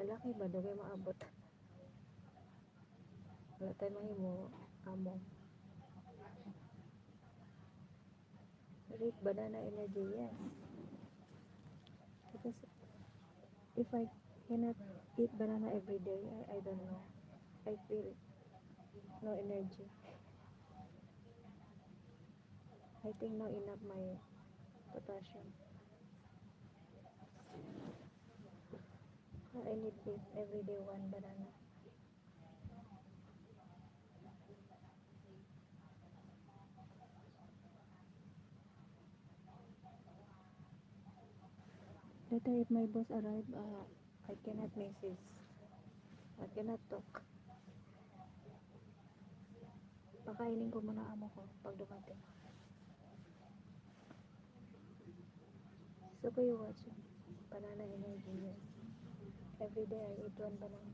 Lalaki ba dugay maabot? Wala tayo mahimo amo. Eat banana energy, yes. Because if I cannot eat banana every day, I don't know. I feel no energy. I think not enough my potassium. I need to eat every day one banana. Later if my boss arrive, I cannot message. I cannot talk. Pakainin ko muna amo ko pag dumating. So, you watching banana energy, yes. Every day I eat one banana.